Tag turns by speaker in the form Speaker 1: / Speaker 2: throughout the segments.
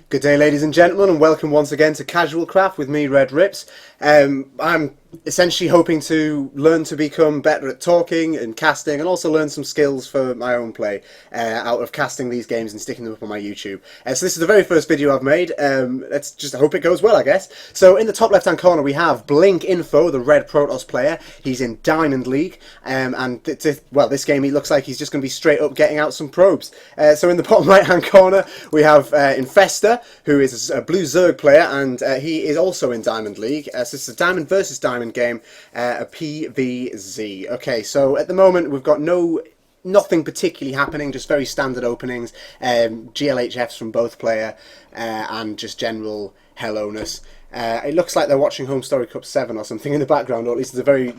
Speaker 1: Good day, ladies and gentlemen, and welcome once again to CasualCraft with me, RedRipz. I'm essentially hoping to learn to become better at talking and casting, and also learn some skills for my own play out of casting these games and sticking them up on my YouTube. So this is the very first video I've made. Let's just hope it goes well, I guess. So in the top left-hand corner we have BlinkInfo, the Red Protoss player. He's in Diamond League, and this game he looks like he's just going to be straight up getting out some probes. So in the bottom right-hand corner we have Infestor, who is a blue Zerg player, and he is also in Diamond League. So it's a Diamond versus Diamond game, a PvZ. Okay, so at the moment we've got nothing particularly happening, just very standard openings, GLHFs from both player, and just general hello-ness. It looks like they're watching Home Story Cup 7 or something in the background, or at least there's a very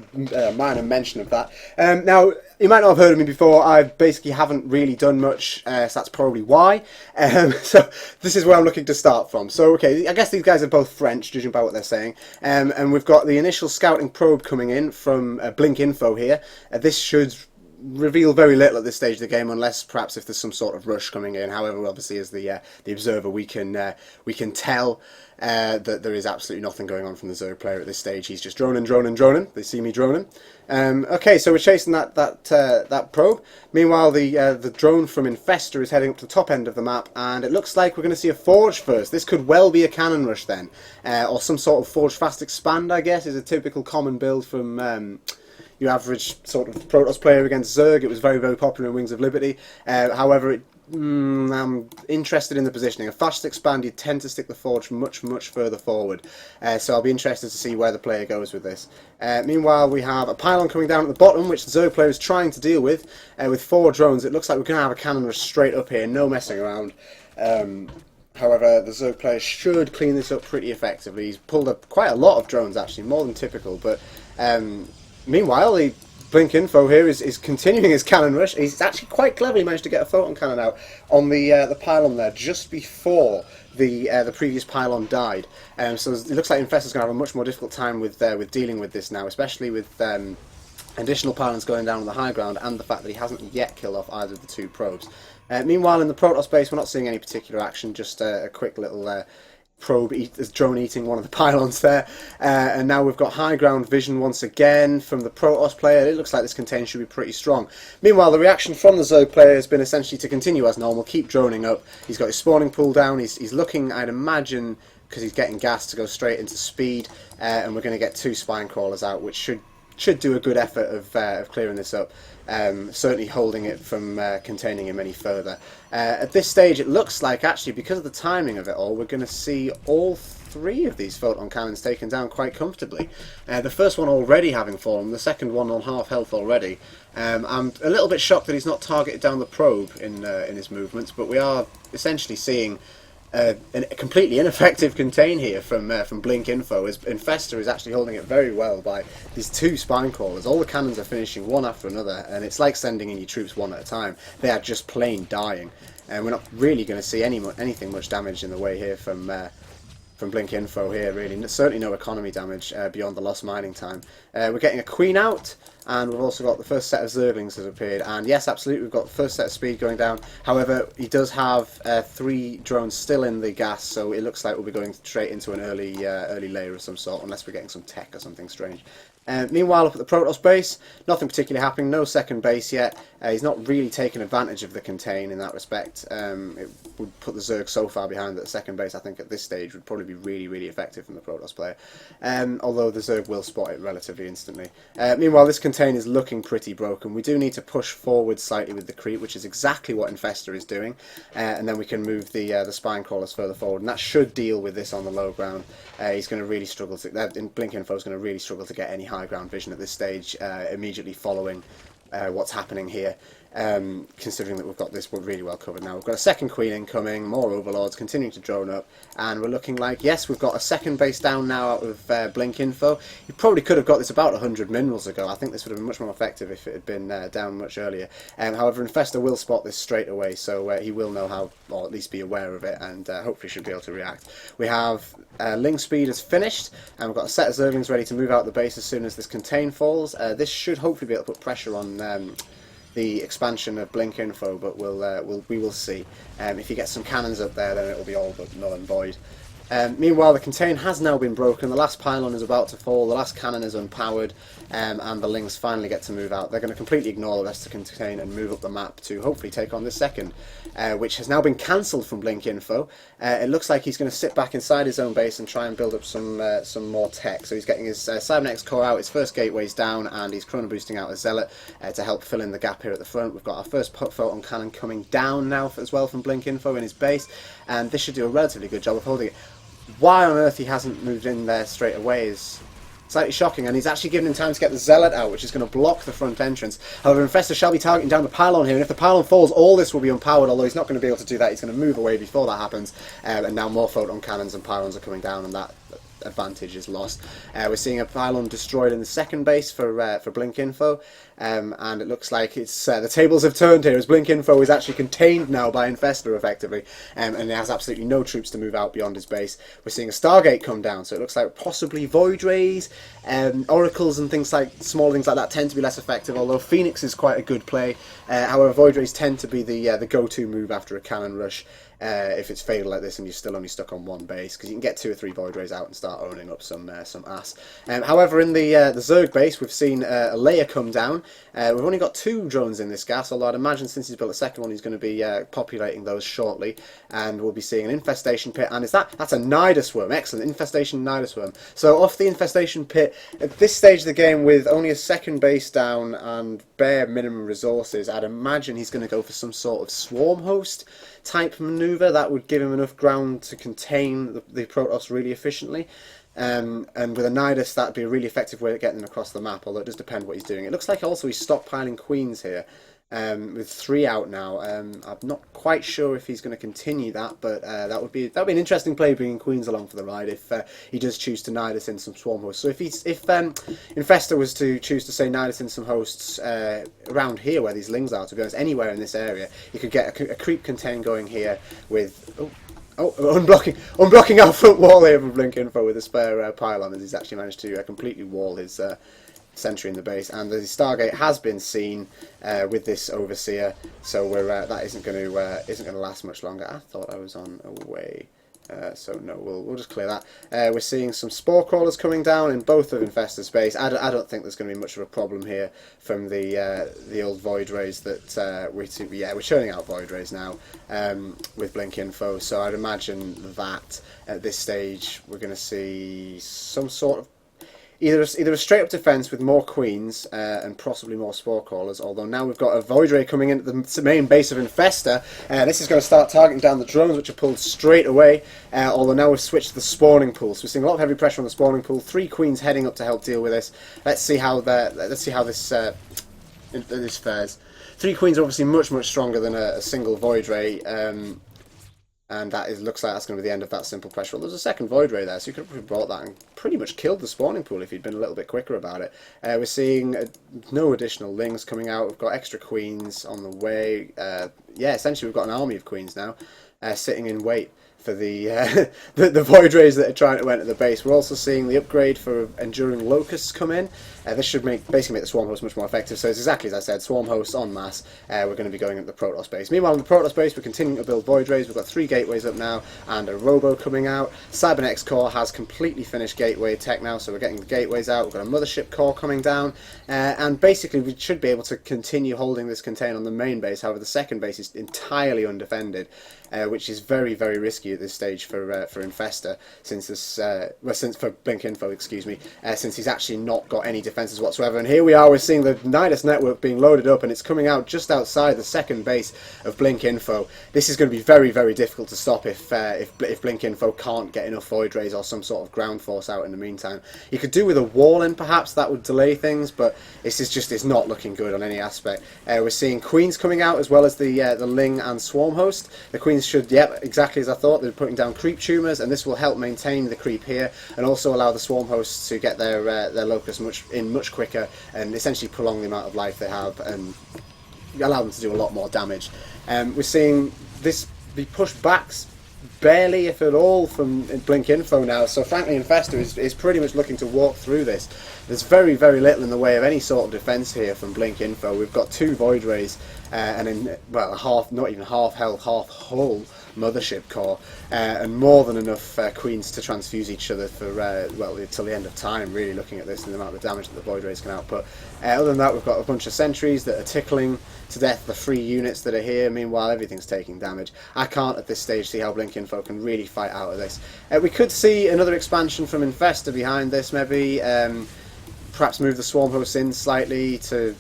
Speaker 1: minor mention of that. Now, you might not have heard of me before. I basically haven't really done much, so that's probably why. So this is where I'm looking to start from. So, okay, I guess these guys are both French, judging by what they're saying. And we've got the initial scouting probe coming in from BlinkInfo here. This should reveal very little at this stage of the game, unless perhaps if there's some sort of rush coming in. However, obviously as the observer, we can tell that there is absolutely nothing going on from the Zerg player at this stage. He's just droning. They see me droning. Okay, so we're chasing that probe. Meanwhile, the drone from Infestor is heading up to the top end of the map, and it looks like we're going to see a forge first. This could well be a cannon rush then, or some sort of forge fast expand, I guess, is a typical common build from your average sort of Protoss player against Zerg. It was very, very popular in Wings of Liberty. However, I'm interested in the positioning. A fast expand, you tend to stick the forge much, much further forward. So I'll be interested to see where the player goes with this. Meanwhile, we have a pylon coming down at the bottom, which the Zerg player is trying to deal with 4 drones. It looks like we're going to have a cannon rush straight up here, no messing around. However, the Zerg player should clean this up pretty effectively. He's pulled up quite a lot of drones, actually, more than typical, but meanwhile, the BlinkInfo here is continuing his cannon rush. He's actually quite clever. He managed to get a photon cannon out on the pylon there just before the previous pylon died. So it looks like Infestor's going to have a much more difficult time with dealing with this now, especially with additional pylons going down on the high ground, and the fact that he hasn't yet killed off either of the 2 probes. Meanwhile, in the Protoss base, we're not seeing any particular action. Just a quick little drone eating one of the pylons there, and now we've got high ground vision once again from the Protoss player. It looks like this container should be pretty strong. Meanwhile, the reaction from the Zerg player has been essentially to continue as normal, keep droning up. He's got his spawning pool down. He's looking, I'd imagine, because he's getting gas, to go straight into speed, and we're going to get 2 spine crawlers out, which should do a good effort of clearing this up. Certainly holding it from containing him any further. At this stage, it looks like, actually, because of the timing of it all, we're going to see all 3 of these photon cannons taken down quite comfortably. The first one already having fallen, the second one on half health already. I'm a little bit shocked that he's not targeted down the probe in his movements, but we are essentially seeing a completely ineffective contain here from BlinkInfo, as Infestor is actually holding it very well by these 2 spine crawlers. All the cannons are finishing one after another, and it's like sending in your troops one at a time. They are just plain dying, and we're not really going to see anything much damage in the way here from BlinkInfo here, really. Certainly no economy damage beyond the lost mining time. We're getting a queen out, and we've also got the first set of Zerglings that have appeared. And yes, absolutely, we've got the first set of speed going down. However, he does have 3 drones still in the gas, so it looks like we'll be going straight into an early layer of some sort, unless we're getting some tech or something strange. Meanwhile, up at the Protoss base, nothing particularly happening, no second base yet. He's not really taken advantage of the contain in that respect. It would put the Zerg so far behind that the second base, I think, at this stage would probably be really, really effective from the Protoss player. Although the Zerg will spot it relatively instantly. Meanwhile, this contain is looking pretty broken. We do need to push forward slightly with the creep, which is exactly what Infestor is doing. And then we can move the spine crawlers further forward, and that should deal with this on the low ground. He's going to really struggle to... BlinkInfo is going to really struggle to get any high ground vision at this stage, immediately following what's happening here, considering that we've got this really well covered now. We've got a second queen incoming, more overlords continuing to drone up, and we're looking like, yes, we've got a second base down now out of BlinkInfo. You probably could have got this about 100 minerals ago. I think this would have been much more effective if it had been down much earlier. However, Infestor will spot this straight away, so he will know how, or at least be aware of it, and hopefully should be able to react. We have Ling speed is finished, and we've got a set of Zerglings ready to move out the base as soon as this contain falls. This should hopefully be able to put pressure on the expansion of BlinkInfo, but we will see. If he gets some cannons up there, then it will be all but null and void. Meanwhile, the contain has now been broken, the last pylon is about to fall, the last cannon is unpowered, and the Lings finally get to move out. They're going to completely ignore the rest of the contain and move up the map to hopefully take on this second, which has now been cancelled from BlinkInfo. It looks like he's going to sit back inside his own base and try and build up some more tech. So he's getting his Cybernetics core out, his first gateway's down, and he's chrono boosting out a Zealot to help fill in the gap here at the front. We've got our first photon cannon coming down now as well from BlinkInfo in his base, and this should do a relatively good job of holding it. Why on earth he hasn't moved in there straight away is slightly shocking, and he's actually given him time to get the Zealot out, which is going to block the front entrance. However, Infestor shall be targeting down the pylon here, and if the pylon falls, all this will be unpowered, although he's not going to be able to do that. He's going to move away before that happens, and now more photon cannons and pylons are coming down, and that advantage is lost. We're seeing a pylon destroyed in the second base for BlinkInfo, and it looks like it's the tables have turned here, as BlinkInfo is actually contained now by Infestor effectively, and he has absolutely no troops to move out beyond his base. We're seeing a Stargate come down, so it looks like possibly Void Rays, Oracles and things like small things like that tend to be less effective, although Phoenix is quite a good play. However, Void Rays tend to be the go-to move after a cannon rush. If it's fatal like this and you're still only stuck on one base, because you can get 2 or 3 Void Rays out and start owning up some ass. However, in the Zerg base, we've seen a layer come down. We've only got 2 drones in this gas, although I'd imagine since he's built the second one, he's going to be populating those shortly, and we'll be seeing an infestation pit. And that's a Nidus worm, excellent infestation Nidus worm. So off the infestation pit at this stage of the game, with only a second base down and bare minimum resources, I'd imagine he's going to go for some sort of swarm host type maneuver that would give him enough ground to contain the Protoss really efficiently. And with a Nidus, that'd be a really effective way of getting them across the map, although it does depend what he's doing. It looks like also he's stockpiling queens here, with 3 out now. I'm not quite sure if he's going to continue that, but that would be an interesting play, bringing queens along for the ride if he does choose to Nidus in some swarm hosts. So if Infestor was to choose to say Nidus in some hosts around here where these Lings are, to be honest, anywhere in this area, you could get a creep contain going here with unblocking our front wall here from BlinkInfo with a spare pylon, as he's actually managed to completely wall his sentry in the base, and the Stargate has been seen with this Overseer, so that isn't going to last much longer. I thought I was on away. So no, we'll just clear that. We're seeing some spore crawlers coming down in both of Infestor's base. I don't think there's going to be much of a problem here from the old Void Rays that we're churning out Void Rays now with BlinkInfo. So I'd imagine that at this stage we're going to see some sort of either a straight up defence with more queens and possibly more spore crawlers, although now we've got a Void Ray coming into the main base of Infestor. This is going to start targeting down the drones, which are pulled straight away, although now we've switched to the spawning pool. So we're seeing a lot of heavy pressure on the spawning pool. 3 queens heading up to help deal with this. Let's see how this fares. 3 queens are obviously much stronger than a single Void Ray, and looks like that's going to be the end of that simple pressure. Well, there's a second Void Ray there, so you could have probably brought that and pretty much killed the spawning pool if you'd been a little bit quicker about it. We're seeing no additional Lings coming out. We've got extra queens on the way. Essentially we've got an army of queens now sitting in wait for the Void Rays that are trying to enter the base. We're also seeing the upgrade for Enduring Locusts come in. This should basically make the Swarm Host much more effective. So it's exactly as I said, Swarm Hosts en masse. We're going to be going into the Protoss base. Meanwhile, in the Protoss base, we're continuing to build Void Rays. We've got 3 gateways up now and a Robo coming out. Cybernetics core has completely finished gateway tech now, so we're getting the gateways out. We've got a Mothership core coming down, and basically we should be able to continue holding this contain on the main base. However, the second base is entirely undefended, which is very risky at this stage for Infestor, since for BlinkInfo, excuse me, since he's actually not got any defenses whatsoever. And here we are, we're seeing the Nidus network being loaded up, and it's coming out just outside the second base of BlinkInfo. This is going to be very difficult to stop if BlinkInfo can't get enough Void Rays or some sort of ground force out in the meantime. You could do with a wall in, perhaps that would delay things, but it's not looking good on any aspect. We're seeing queens coming out as well as the Ling and Swarm Host. The queens should, exactly as I thought, they're putting down creep tumors, and this will help maintain the creep here and also allow the Swarm Hosts to get their locust much quicker and essentially prolong the amount of life they have and allow them to do a lot more damage. We're seeing this be pushed back barely, if at all, from BlinkInfo now. So frankly, Infestor is pretty much looking to walk through this. There's very, very little in the way of any sort of defence here from BlinkInfo. We've got 2 Void Rays and well, half, not even half health, half hull mothership core, and more than enough queens to transfuse each other for well, till the end of time, really, looking at this and the amount of damage that the Void Rays can output. Other than that, we've got a bunch of sentries that are tickling to death the 3 units that are here. Meanwhile, everything's taking damage. I can't at this stage see how BlinkInfo can really fight out of this. We could see another expansion from Infestor behind this, maybe. Perhaps move the swarm hosts in slightly to,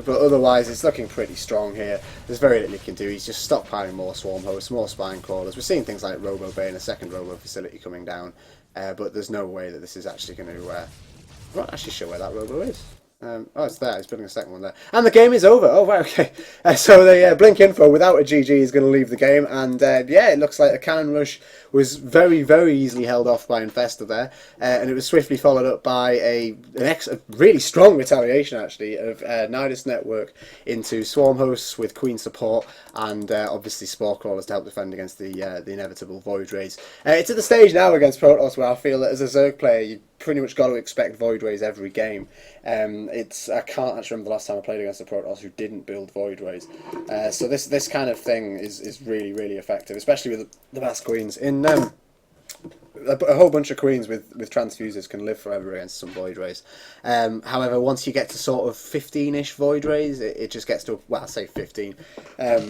Speaker 1: but otherwise it's looking pretty strong here. There's very little he can do. He's just stockpiling more swarm hosts, more spine crawlers. We're seeing things like Robo Bay and a second Robo facility coming down, but there's no way that this is actually going to. I'm not actually sure where that Robo is. Oh, it's there. He's building a second one there. And the game is over. Oh, right, okay. So the BlinkInfo, without a GG, is going to leave the game. And yeah, it looks like a cannon rush was very, very easily held off by Infestor there. And it was swiftly followed up by a really strong retaliation, actually, of Nidus Network into Swarm Hosts with Queen support and obviously Spore Crawlers to help defend against the inevitable Void Rays. It's at the stage now against Protoss where I feel that as a Zerg player, you pretty much got to expect Void Rays every game. I can't actually remember the last time I played against a Protoss who didn't build Void Rays. So this kind of thing is really, really effective, especially with the mass queens. In a whole bunch of queens with transfusers can live forever against some Void Rays. However, once you get to sort of 15-ish Void Rays, it just gets to, well, I say 15.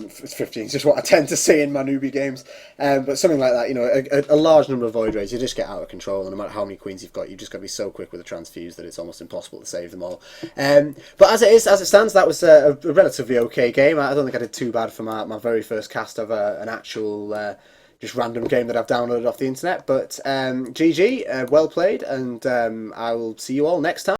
Speaker 1: 15 is just what I tend to see in my newbie games. But something like that, you know, a large number of Void Rays, you just get out of control, and no matter how many queens you've got to be so quick with a transfuse that it's almost impossible to save them all. But as it stands, that was a relatively okay game. I don't think I did too bad for my very first cast of an actual just random game that I've downloaded off the internet. But GG, well played, and I will see you all next time.